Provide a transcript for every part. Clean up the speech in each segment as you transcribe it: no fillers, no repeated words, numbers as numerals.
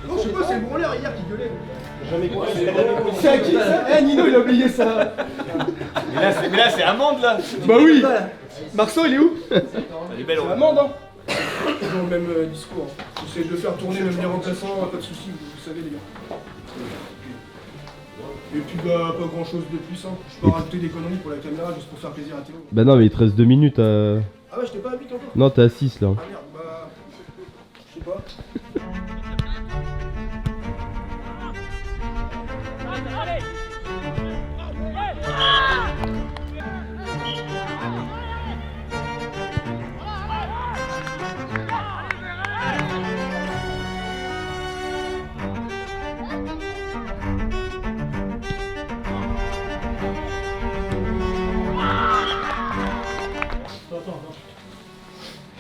Non, je sais pas, c'est le branleur hier qui gueulait. Jamais quoi. C'est à qui ça? Eh, Nino, il a oublié ça. Mais là, c'est amende là. Bah oui. Marceau, il est où? Elle est belle, C'est amende, hein. Ils ont le même discours. J'essaie de faire tourner même les remplaçants, pas de soucis, vous savez, les gars. Et puis, bah, pas grand chose de plus, hein. Je peux rajouter des conneries pour la caméra juste pour faire plaisir à Théo. Bah non, mais il te reste 2 minutes à... Ah ouais, j'étais pas à 8 encore. Non, t'es à 6 là. Ah merde, bah. Je sais pas.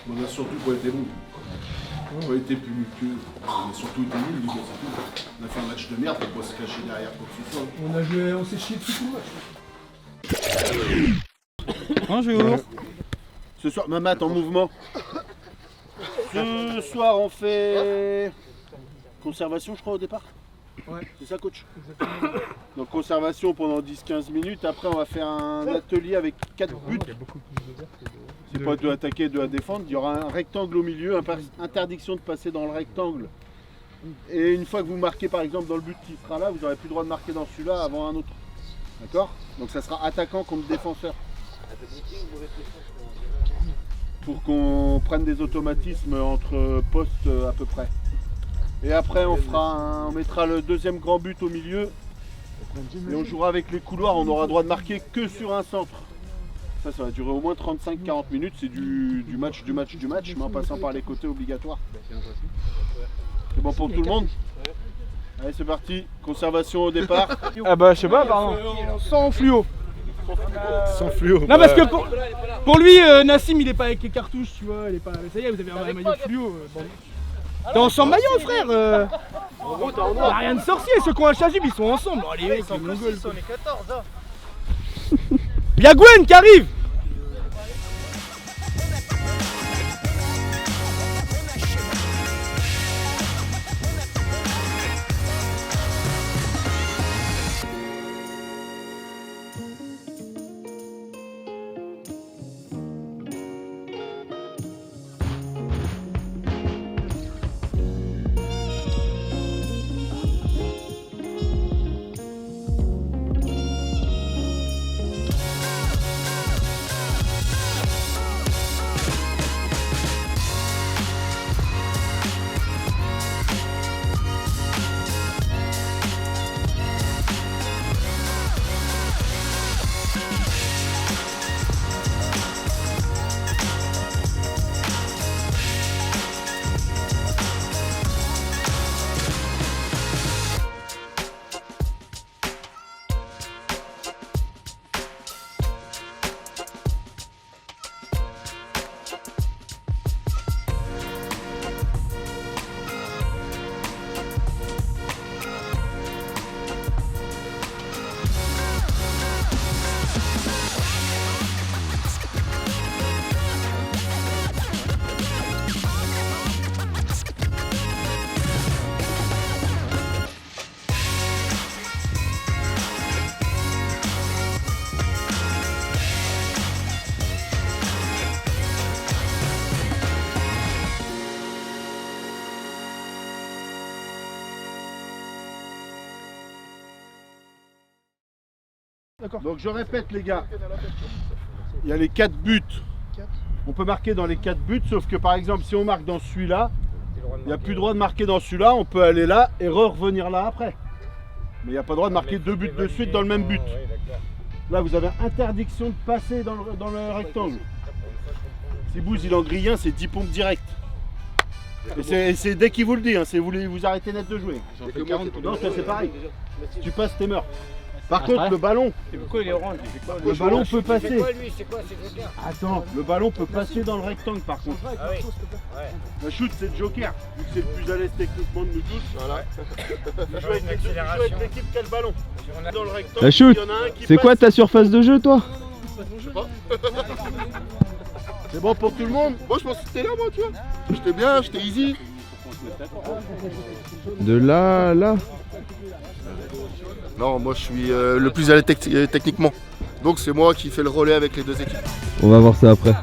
On a surtout pas été bon. On a été plus mutueux. On a surtout été nuls, les gars, c'est tout. On a fait un match de merde, on peut pas se cacher derrière quoi que ce soit. On a joué, on s'est chié dessus tout le match. Bonjour. Ce soir, Mamat en mouvement. Ce soir, on fait conservation, je crois, au départ. Ouais. C'est ça, coach? Donc conservation pendant 10-15 minutes. Après, on va faire un atelier avec 4 buts. C'est pas 2 attaquer, 2 à défendre. Il y aura un rectangle au milieu, interdiction de passer dans le rectangle. Et une fois que vous marquez par exemple dans le but qui sera là, vous n'aurez plus le droit de marquer dans celui-là avant un autre. D'accord? Donc ça sera attaquant contre défenseur. Pour qu'on prenne des automatismes entre postes à peu près. Et après on mettra le deuxième grand but au milieu. Et on jouera avec les couloirs, on aura le droit de marquer que sur un centre. Ça va durer au moins 35-40 minutes, c'est du match, mais en passant par les côtés obligatoires. C'est bon pour tout le monde? Allez, c'est parti, conservation au départ. Ah bah je sais pas, pardon. Sans fluo. Sans fluo. Non parce que pour lui, Nassim il est pas avec les cartouches, tu vois, il est pas. Ça y est, vous avez un maillot fluo. Bon. T'es ensemble maillot frère. Y'a rien de sorcier, ceux qui ont un chasuble ils sont ensemble. Oh, les mecs, ils sont mongols. On est 14 là. Y'a Gwen qui arrive. Donc je répète les gars, il y a les 4 buts. On peut marquer dans les 4 buts, sauf que par exemple si on marque dans celui-là, il n'y a plus le droit de marquer dans celui-là, on peut aller là et revenir là après. Mais il n'y a pas le droit de marquer 2 buts de suite dans le même but. Là vous avez interdiction de passer dans le rectangle. Si Bouze il en grille un, c'est 10 pompes direct. Et c'est dès qu'il vous le dit, hein, c'est vous arrêtez net de jouer. Non, toi c'est pareil. Si tu passes, t'es mort. Par contre, le ballon, Pourquoi il est orange? le ballon peut passer. C'est quoi lui? C'est quoi? C'est Joker? Attends, le ballon peut passer dans le rectangle par contre. Ah oui. La shoot c'est le Joker, vu que c'est le plus à l'aise techniquement de nous tous. Voilà. Il joue avec l'équipe qui a le ballon. Dans le rectangle, La shoot, il y en a un qui c'est quoi passe. ta surface de jeu toi? C'est bon pour tout le monde? Moi je pense que c'était là moi tu vois. J'étais bien, j'étais easy. De là à là. Non, moi je suis le plus à l'aise techniquement. Donc c'est moi qui fais le relais avec les deux équipes. On va voir ça après.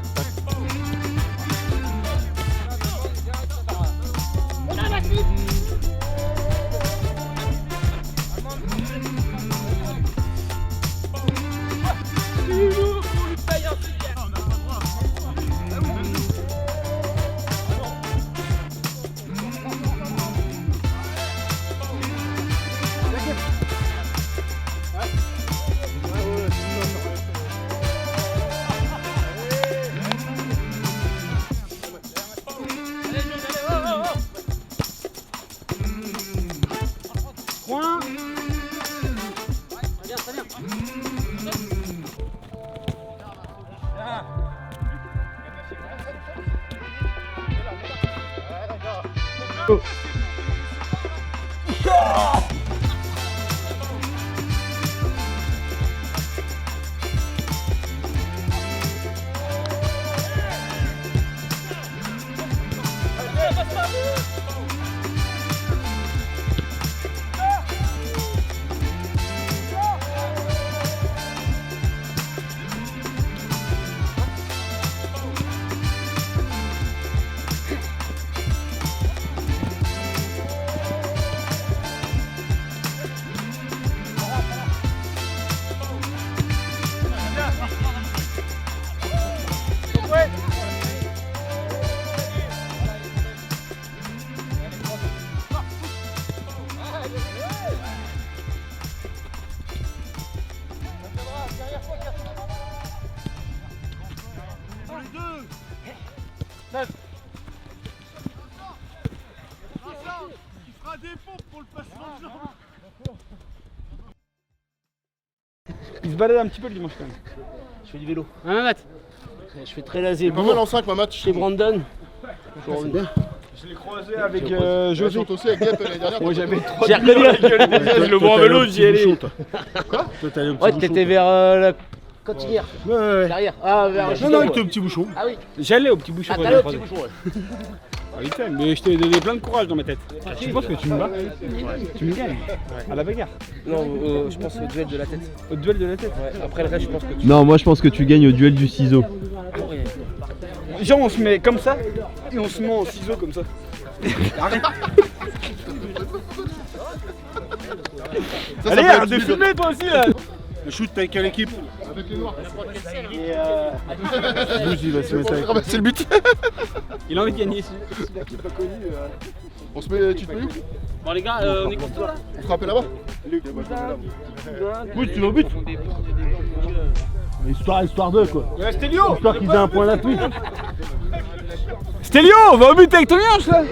Il se balade un petit peu le dimanche quand même. Je fais du vélo. Hein, Matt? Je fais très lasé. Pas mal en 5 ma match. Chez Brandon. C'est bien. Je l'ai croisé avec José. Ils sont aussi avec Gap l'année dernière. Moi j'avais trop J'ai reconnu la gueule. Je le vois en vélo, j'y allais. Quoi? Toi t'es allé au petit Ouais, bouchon. t'étais vers la cantinière. Ouais. Derrière. Ah, vers Non, non, avec ton petit bouchon. Ah oui. J'allais au petit bouchon. Ah, t'allais au petit bouchon, ouais. Mais je t'ai donné plein de courage dans ma tête. Tu penses que tu me bats? Tu me gagnes? À la bagarre? Non, je pense au duel de la tête. Au duel de la tête? Ouais, après le reste, je pense que tu. Non, moi je pense que tu gagnes au duel du ciseau. Genre on se met comme ça et on se met en ciseaux comme ça. Arrête. Ça Allez, peut arrête être de celui filmer toi aussi là. Le shoot t'as quelle équipe? Avec les noirs. Bouge, il va se mettre avec. C'est le but. Il a envie de gagner. On se met, tu te mets où? Bon, les gars, on est content là? On se rappelle là-bas? Bouge, tu vas au but. Histoire d'eux quoi. Ouais, Stélio. Histoire qu'ils aient un point d'appui. Stélio, on va au but avec ton lien là.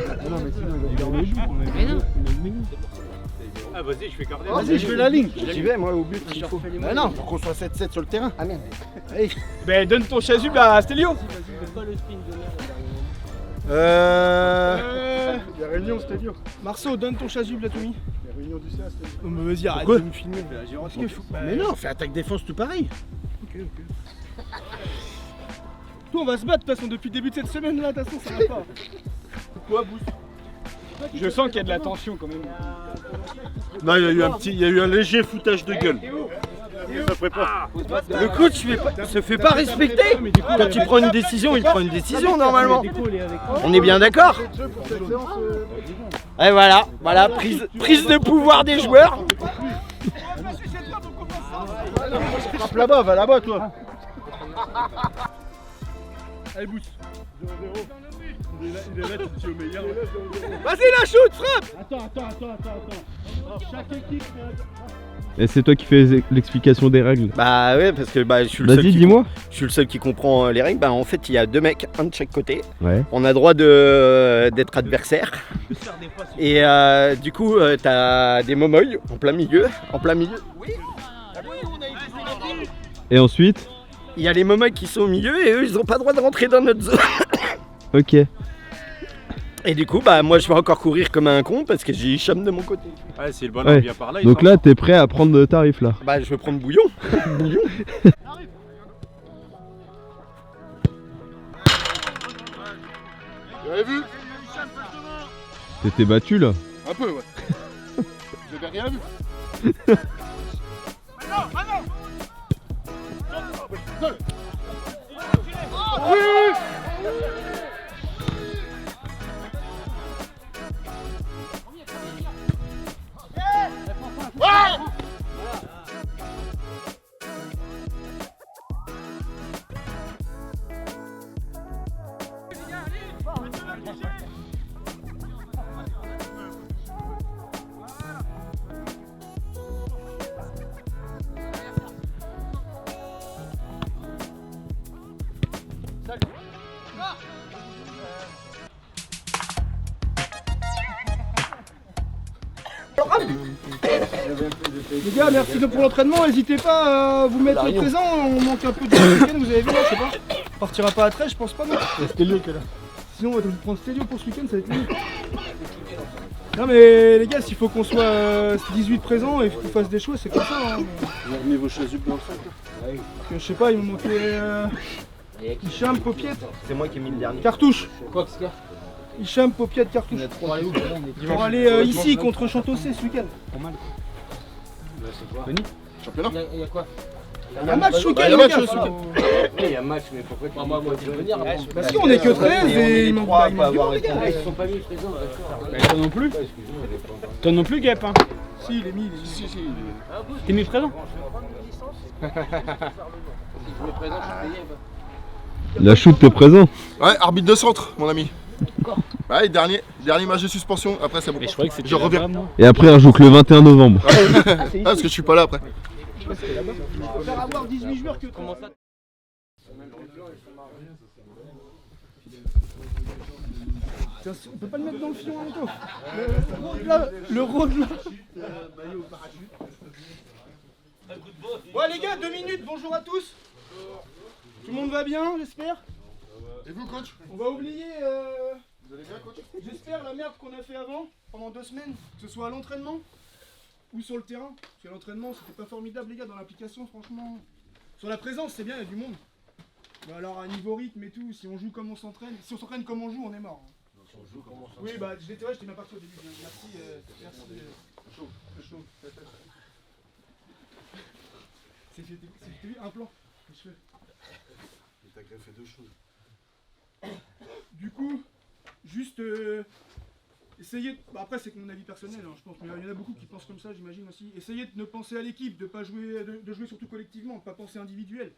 Ah vas-y, je fais garder. Vas-y, je fais la ligne. J'y vais moi au but. Il faut. Mais non, faut qu'on soit 7-7 sur le terrain. Ah merde. Ben donne ton chasuble à Stélio. Il y a réunion, Stélio. Marceau, donne ton chasuble à Tommy. Il y a réunion du CA, Stélio. Non mais vas-y, arrête Quoi de me filmer. Parce qu'il faut... Mais non, fais attaque-défense tout pareil. Toi on va se battre de toute façon depuis le début de cette semaine là, de toute façon ça va pas. Quoi Boost? Je sens qu'il y a de la tension quand même. Non, il y a eu un léger foutage de gueule. Ça prépare. Le coach se fait pas respecter. Quand il prend une décision, il prend une décision normalement. On est bien d'accord? Et voilà, prise de pouvoir des joueurs. Frappe là-bas, va là-bas toi. Allez Boost. 0-0. Il est là, tu te dis au meilleur. Vas-y la shoot, frappe. Attends. Chaque équipe. Et c'est toi qui fais l'explication des règles. Bah ouais, parce que je suis le seul. Vas-y, dis-moi. Je suis le seul qui comprend les règles. Bah en fait, il y a deux mecs, un de chaque côté. Ouais. On a droit d'être adversaire. Et du coup, t'as des momoy en plein milieu. Et ensuite? Il y a les momoy qui sont au milieu et eux, ils ont pas le droit de rentrer dans notre zone. Ok. Et du coup, bah moi, je vais encore courir comme un con parce que j'ai Hicham de mon côté. Ouais, c'est le Ouais. vient par là. Donc là, t'es prêt à prendre le tarif là. Bah je vais prendre bouillon. Vous avez vu? T'étais battu là? Un peu, ouais. J'avais rien vu. Les gars, merci pour l'entraînement, n'hésitez pas à vous mettre au présent, on manque un peu de week-end, vous avez vu, je sais pas. On partira pas à 13, je pense pas, non. C'est Stélio qui est là. Sinon on va prendre Stélio pour ce week-end, ça va être mieux. Non mais les gars, s'il faut qu'on soit 18 présents et qu'on fasse des choix, c'est comme ça. Hein. Vous remis vos chasubles dans le sac là. Parce que je sais pas, il me manquait Hicham, Popiette, C'est moi qui ai mis le dernier. Cartouche. Quoi, qu'est-ce qu'il y a? Hicham, Popiette, Cartouche. Pour aller ici contre Chantossé ce week-end. Championnat. Il y a quoi? Il y a un match ce week-end, il y a les un gars. match ce week-end. Oui, il y a un match, mais pourquoi tu moi, je veux venir avant. Parce qu'on est que 13 et il manque pas du monde, les gars. Ah, ils se sont pas mis présents, d'accord. Bah, toi non plus. Toi non plus, Gap. Hein. Si, il est mis, Si, si. T'es mis présent. Je mets présent, je suis payé. La shoot t'es présent. Ouais, arbitre de centre, mon ami. Ouais, dernier match de suspension. Après, c'est bon. Mais je croyais que c'était Je reviens. là-bas, moi. Et après, on joue que le 21 novembre. Ah, parce que je suis pas là après. Je préfère avoir 18 joueurs que 30. Tiens, on peut pas le mettre dans le fion en même temps. Le rôle là. Ouais les gars, 2 minutes, bonjour à tous. Tout le monde va bien, j'espère. Et vous, coach? On va oublier, Vous allez bien, coach? j'espère, la merde qu'on a fait avant, pendant 2 semaines, que ce soit à l'entraînement ou sur le terrain. Parce que l'entraînement, c'était pas formidable les gars, dans l'application, franchement. Sur la présence, c'est bien, il y a du monde. Mais alors à niveau rythme et tout, si on joue comme on s'entraîne, si on s'entraîne comme on joue, on est mort. Oui, bah j'étais pas parti au début. Merci. Chaud. C'était un plan. Les cheveux. T'as greffé 2 choses. Du coup, juste essayez. Bah, après, c'est mon avis personnel, hein, je pense. Mais il y en a beaucoup qui pensent comme ça, j'imagine aussi. Essayez de ne penser à l'équipe, de pas jouer, de jouer surtout collectivement, de pas penser individuel.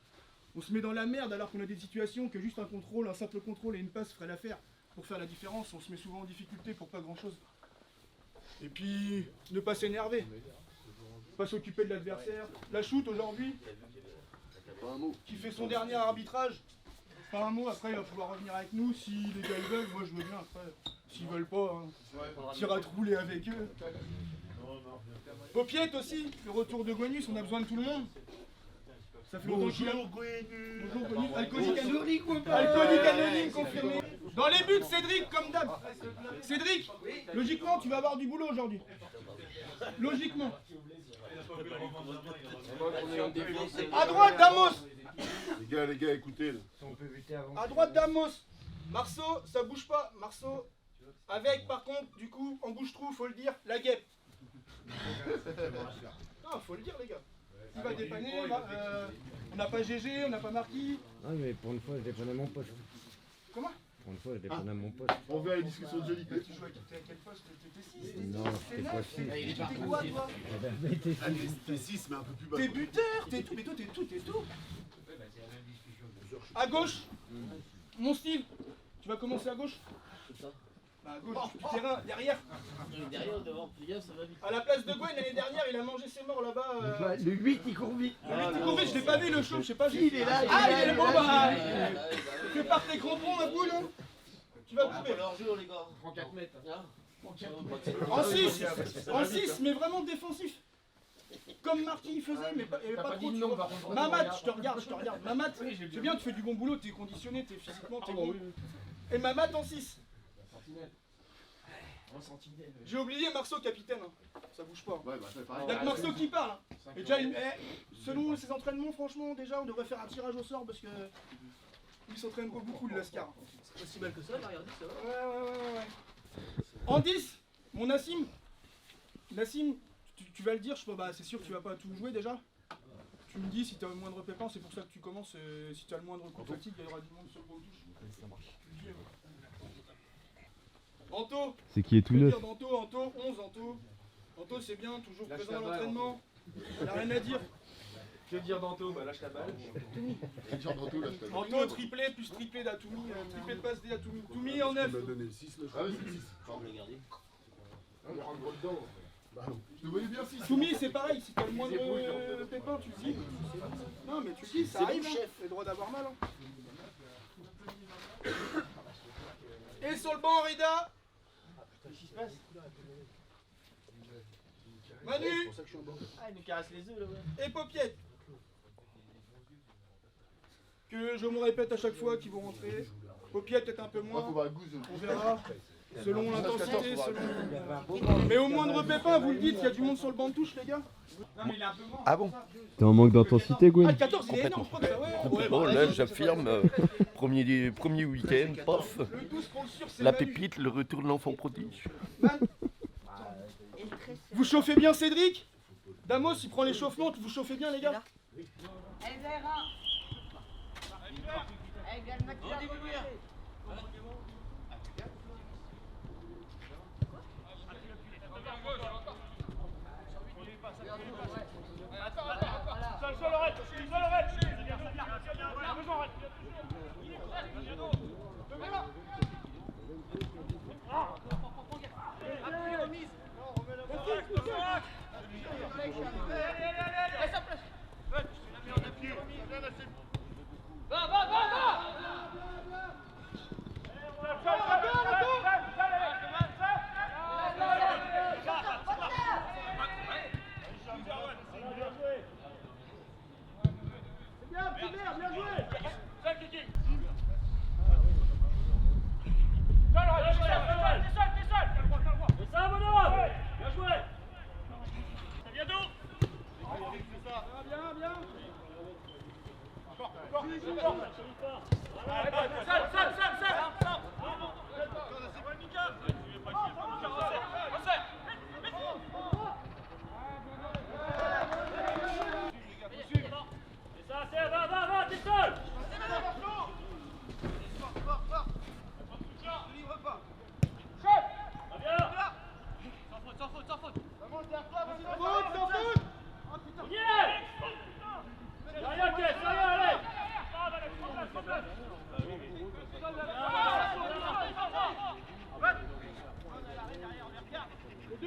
On se met dans la merde alors qu'on a des situations que juste un contrôle, un simple contrôle et une passe ferait l'affaire. Pour faire la différence, on se met souvent en difficulté pour pas grand chose. Et puis, ne pas s'énerver. Pas s'occuper de l'adversaire. La shoot aujourd'hui, qui fait son dernier arbitrage. Pas un mot, après il va pouvoir revenir avec nous si les gars ils veulent. Moi je veux bien, après, s'ils veulent pas, hein, tira de rouler avec eux. Popiette aussi, le retour de Gonus, on a besoin de tout le monde. Ça fait longtemps qu'il a. Bonjour Gonus, alcoolique anonyme confirmé. Dans les buts, Cédric comme d'hab. Cédric, logiquement tu vas avoir du boulot aujourd'hui. Logiquement. À droite, Damos. Les gars, écoutez là. À droite, Damos. Marceau, ça bouge pas. Marceau, avec par contre, du coup, en bouche-trou, faut le dire, la guêpe. Non, faut le dire, les gars. Il va dépanner. On n'a pas GG, on n'a pas Marquis. Ah, mais pour une fois, je dépendais mon poste. Comment? Pour une fois, je dépendais mon poste. On revient à la discussion de Johnny. Tu joues à quel poste? T'étais 6? Non, c'était pas 6. T'es quoi, toi? T'es 6, mais un peu plus bas. T'es buteur, t'es tout, mais toi t'es tout. À gauche, mon style. Tu vas commencer à gauche? Bah à gauche, du terrain, derrière. Derrière, devant, les gars, ça va vite. À la place de Gwen l'année dernière, il a mangé ses morts là-bas. Le 8, il court vite. Il court vite, je l'ai pas vu le show, je sais pas. Il est là, il est là. Bon bah, fais par tes crampons ma boule. Tu vas couper. leur jeu, les gars. Prends 4 mètres. En 6, mais vraiment défensif. Comme Marquis faisait, mais pas trop. Tu vois. Mamat, je te regarde. Mamat, c'est bien, tu fais du bon boulot, t'es conditionné, t'es physiquement, t'es bon. Et Mamat en 6. J'ai oublié Marceau capitaine, hein. Ça bouge pas. Ouais, bah c'est pareil. Y'a que Marceau qui parle. Hein. Et déjà, selon ses entraînements, franchement, déjà, on devrait faire un tirage au sort parce que il s'entraîne beaucoup le Lascar. C'est pas si mal que ça, regardez, ça va. Ouais. En 10, mon Nassim. Nassim, tu vas le dire, je pense, bah, c'est sûr que tu vas pas tout jouer déjà. Tu me dis si tu as le moindre pépin, c'est pour ça que tu commences. Si tu as le moindre coup de fatigue, il y aura du monde sur le touche. Ça marche. Anto. C'est qui est tout neuf. Anto, 11 Anto. Anto c'est bien, toujours présent à l'entraînement. Il n'y a rien à dire. Que dire d'Anto? Bah lâche la balle. Anto triplé plus triplé d'Atoumi, triplé de passe d'Atoumi. Toumi en 9. Toumi c'est pareil, si t'as le moindre pépin tu le dis. Non mais tu le dis, ça arrive, chef. T'as le droit d'avoir mal. Et sur le banc Rida. Qu'est-ce qui se passe? Manu. Ah il nous caresse les œufs là. Et Paupiette. Que je me répète à chaque fois qu'ils vont rentrer. Paupiette peut-être un peu moins. On verra. Selon l'intensité, selon... Mais au moindre pépin, vous le dites, il y a du monde sur le banc de touche, les gars. Non, mais il est un peu grand. Ah bon? T'es en manque d'intensité, Gwen? Ah, le 14, il est énorme, je crois que ça, ouais. Bon, là, j'affirme, premier week-end, pof, Le 12 pour le sûr, c'est la Manu. pépite, le retour de l'enfant prodige. Vous chauffez bien Cédric? Damos, il prend l'échauffement, vous chauffez bien, les gars?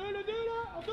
Le 2 là, Anto.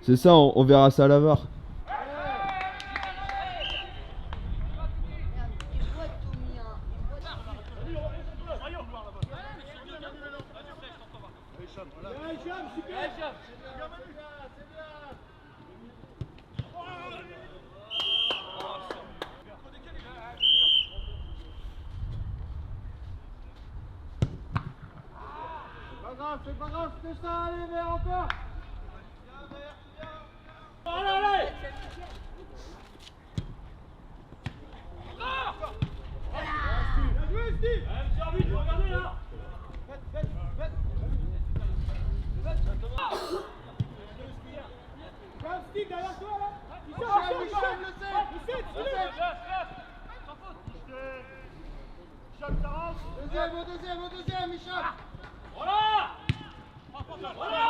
C'est ça, on verra ça à la VAR. C'est pas grave, c'est ça, allez, vers encore. Allez, allez. Bien joué, Steve. J'ai envie de regarder là. Steve, derrière toi là. Deuxième, Michel. Voilà. Voilà. Voilà.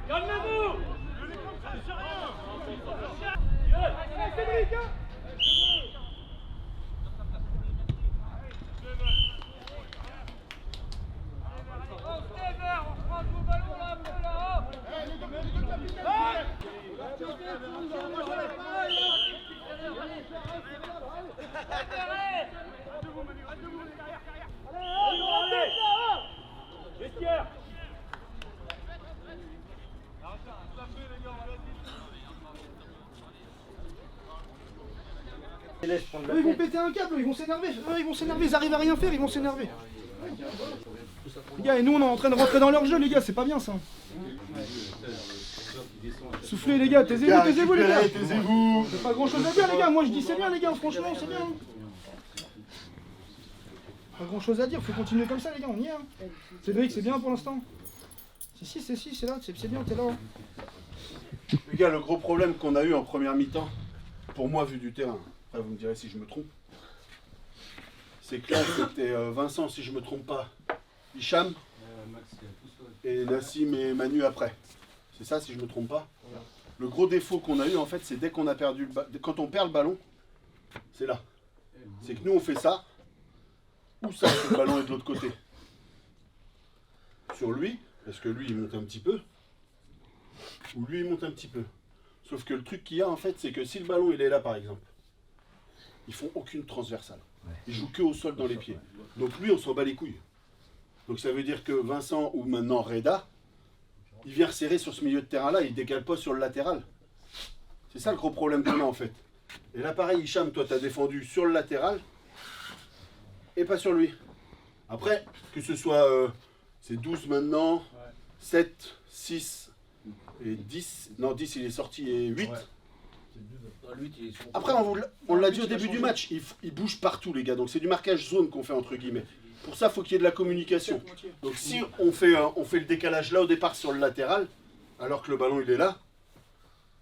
Calmez-vous. Ils vont péter un câble, ils vont s'énerver. Ils arrivent à rien faire, ils vont s'énerver. Les gars, et nous on est en train de rentrer dans leur jeu, les gars, c'est pas bien ça. Soufflez les gars, taisez-vous les gars. Taisez-vous. C'est pas grand chose à dire les gars, moi je dis c'est bien les gars, franchement c'est bien. Pas grand chose à dire, faut continuer comme ça les gars, on y est. Hein. Cédric, c'est bien pour l'instant. C'est là, c'est bien, t'es là. Les gars, le gros problème qu'on a eu en première mi-temps, pour moi vu du terrain, après vous me direz si je me trompe, c'est que là c'était Vincent si je me trompe pas, Hicham, et Nassim et Manu après. C'est ça si je me trompe pas. Le gros défaut qu'on a eu en fait, c'est dès qu'on a perdu le ballon, quand on perd le ballon, c'est là. C'est que nous on fait ça, ou ça, le ballon est de l'autre côté. Sur lui, parce que lui il monte un petit peu, ou lui il monte un petit peu. Sauf que le truc qu'il y a en fait, c'est que si le ballon il est là par exemple, ils font aucune transversale. Ils jouent que au sol dans les pieds. Donc lui on s'en bat les couilles. Donc ça veut dire que Vincent ou maintenant Reda, il vient resserrer sur ce milieu de terrain là, il décale pas sur le latéral. C'est ça le gros problème qu'on a en fait. Et là pareil Hicham, toi tu as défendu sur le latéral et pas sur lui. Après, que ce soit c'est 12 maintenant, 7, 6 et 10. Non 10 il est sorti et 8. Après on l'a dit au début du match, il bouge partout les gars, donc c'est du marquage zone qu'on fait entre guillemets. Pour ça, il faut qu'il y ait de la communication. Donc si on fait le décalage là au départ sur le latéral, alors que le ballon il est là,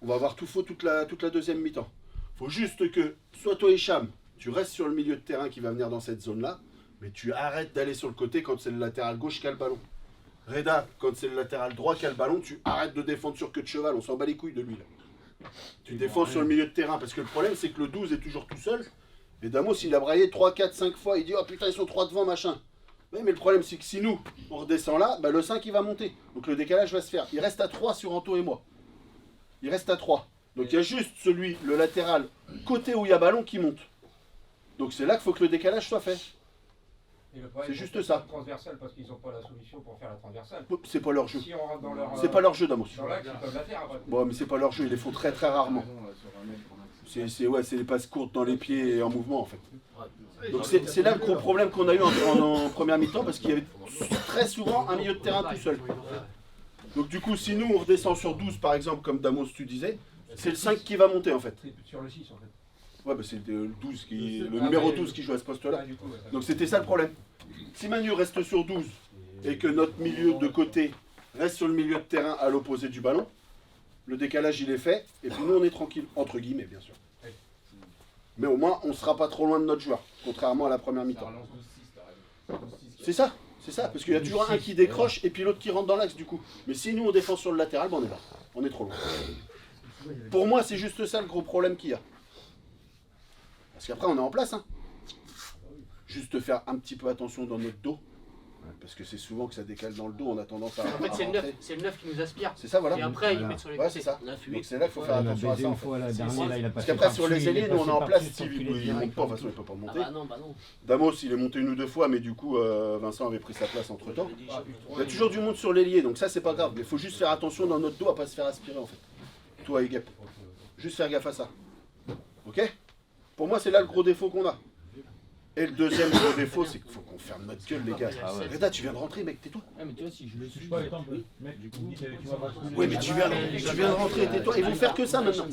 on va avoir tout faux toute la deuxième mi-temps. Il faut juste que, soit toi Hicham, tu restes sur le milieu de terrain qui va venir dans cette zone-là, mais tu arrêtes d'aller sur le côté quand c'est le latéral gauche qui a le ballon. Reda, quand c'est le latéral droit qui a le ballon, tu arrêtes de défendre sur queue de cheval, on s'en bat les couilles de lui là. Tu défends sur le milieu de terrain, parce que le problème c'est que le 12 est toujours tout seul. Et Damos, il a braillé 3, 4, 5 fois, il dit « Oh putain, ils sont 3 devant, machin ». Ouais, mais le problème, c'est que si nous, on redescend là, bah, le 5, il va monter. Donc le décalage va se faire. Il reste à 3 sur Anto et moi. Il reste à 3. Donc il y a juste celui, le latéral, côté où il y a ballon, qui monte. Donc c'est là qu'il faut que le décalage soit fait. C'est juste ça. Transversal parce qu'ils n'ont pas la solution pour faire la transversale. C'est pas leur jeu. Si on rentre dans leur, c'est pas leur jeu, Damos. Dans l'axe, ils peuvent la faire après. Bon, mais c'est pas leur jeu, ils les font très très rarement. C'est les passes courtes dans les pieds et en mouvement en fait. Donc c'est là le gros problème qu'on a eu en première mi-temps parce qu'il y avait très souvent un milieu de terrain tout seul. Donc du coup si nous on redescend sur 12 par exemple comme Damos tu disais, c'est le 5 qui va monter en fait. Sur le 6 en fait. Ouais bah c'est le 12 le numéro 12 qui joue à ce poste là. Donc c'était ça le problème. Si Manu reste sur 12 et que notre milieu de côté reste sur le milieu de terrain à l'opposé du ballon, le décalage il est fait, et puis nous on est tranquille, entre guillemets bien sûr. Mais au moins on ne sera pas trop loin de notre joueur, contrairement à la première mi-temps. C'est ça, parce qu'il y a toujours un qui décroche et puis l'autre qui rentre dans l'axe du coup. Mais si nous on défend sur le latéral, ben on est là, on est trop loin. Pour moi, c'est juste ça le gros problème qu'il y a. Parce qu'après, on est en place. Hein. Juste faire un petit peu attention dans notre dos. Parce que c'est souvent que ça décale dans le dos, on a tendance à. En fait, c'est le neuf qui nous aspire. C'est ça, voilà. Et après, ils mettent sur les Ouais, côtés. c'est ça. 9, 8. Donc c'est là qu'il faut faire attention à ça. En fait. Parce qu'après, sur les ailiers, nous on est en place. Steve, il ne monte pas, de toute façon, il ne peut pas monter. Ah bah non. Damos, il est monté une ou deux fois, mais du coup, Vincent avait pris sa place entre temps. Il y a toujours du monde sur l'ailier, donc ça, c'est pas grave. Mais il faut juste faire attention dans notre dos à pas se faire aspirer, en fait. Toi et Gap. Juste faire gaffe à ça. Ok? Pour moi, c'est là le gros défaut qu'on a. Et le deuxième gros défaut, c'est qu'il faut qu'on ferme notre gueule, les gars. Reda, tu viens de rentrer, mec, tais-toi. Ah, mais tu vois, si je le suis. Oui, mais tu viens de rentrer, tais-toi. Ils vont faire que ça maintenant.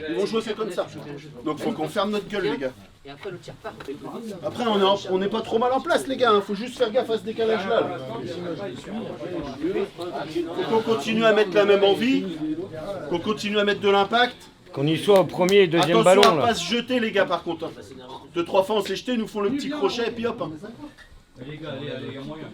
Ils vont jouer que comme ça. Donc, faut qu'on ferme notre gueule, les gars. Et après, le tir part. Après, on n'est pas trop mal en place, les gars. Hein. Faut juste faire gaffe à ce décalage-là. Faut qu'on continue à mettre la même envie. Qu'on continue à mettre de l'impact. Qu'on y soit au premier et deuxième Attention ballon. à pas se jeter, les gars, par contre. Hein. 2-3 fois, on s'est jeté, ils nous font le petit crochet et puis hop. Hein. Les gars, allez, il y a moyen.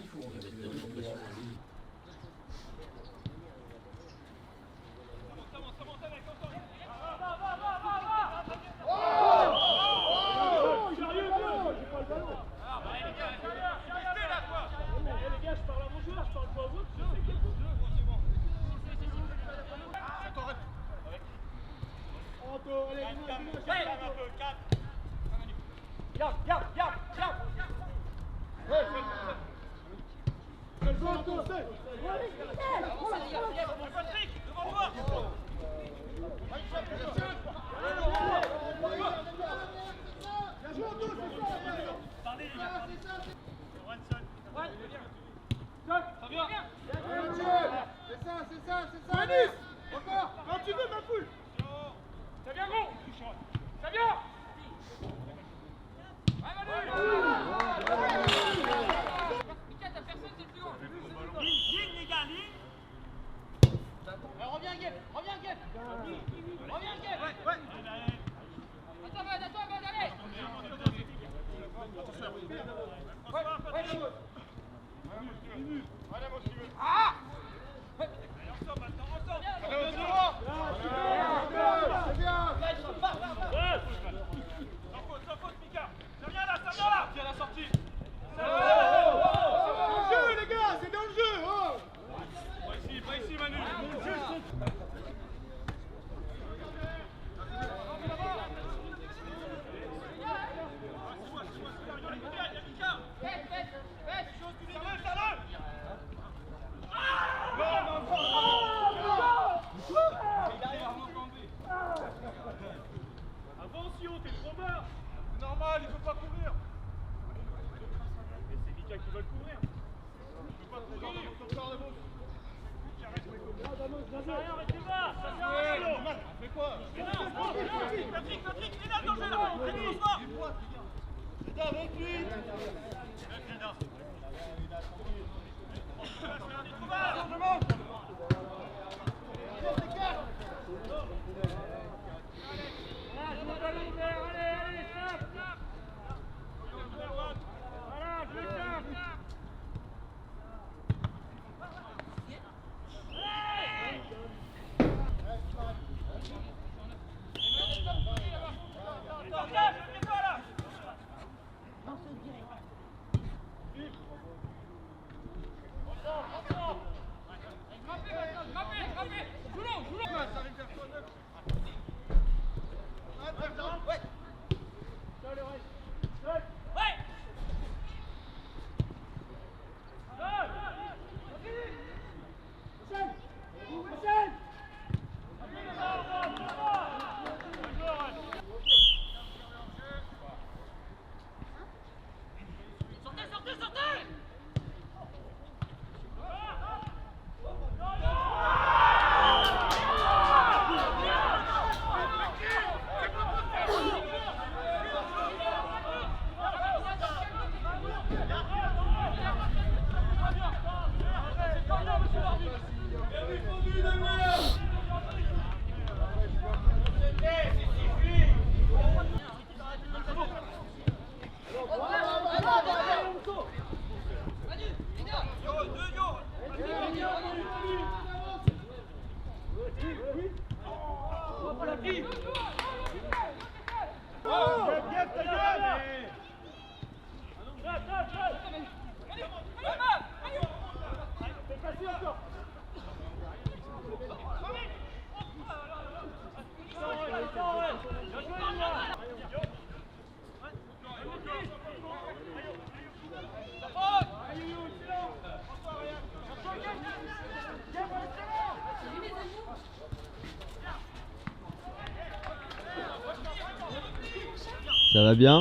Ça va bien?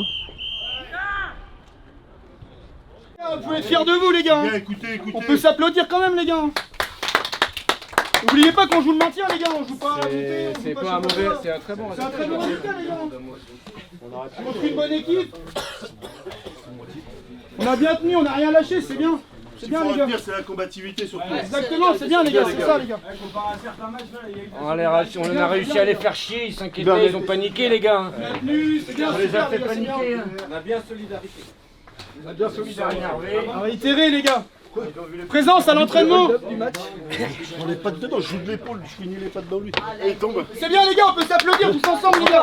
Vous pouvez être fiers de vous les gars. Écoutez. On peut s'applaudir quand même les gars. N'oubliez pas qu'on joue le maintien les gars, on joue pas à monter, C'est pas un mauvais, c'est un très bon c'est un très bon résultat les gars. Contre une bonne équipe. On a bien tenu, on n'a rien lâché, c'est bien. C'est bien les gars. C'est la combativité surtout. Exactement, c'est bien les gars, c'est ça les gars. On a réussi à les faire chier, ils s'inquiétaient, ils ont paniqué les gars. C'est bien, c'est bien les gars, c'est bien. On a bien solidarité. On a bien solidarité. On va itérer les gars. Présence à l'entraînement. On n'est pas dedans, je joue de l'épaule, je finis les pattes dans lui. Et il tombe. C'est bien les gars, on peut s'applaudir tous ensemble les gars.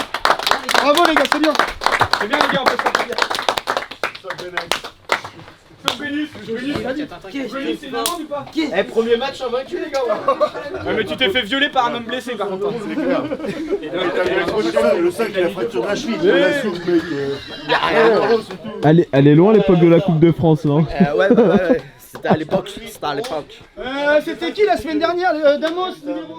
Bravo les gars, c'est bien. C'est bien les gars, on peut s'applaudir. Eh, premier match invaincu les gars. Ouais, mais tu t'es fait violer par un homme blessé par contre. C'est clair. Le 5 il a fracture de la cheville, il la soupe, mec. Elle est loin l'époque de la Coupe de France, non? Ouais. C'était à l'époque. C'était qui la semaine dernière Damos numéro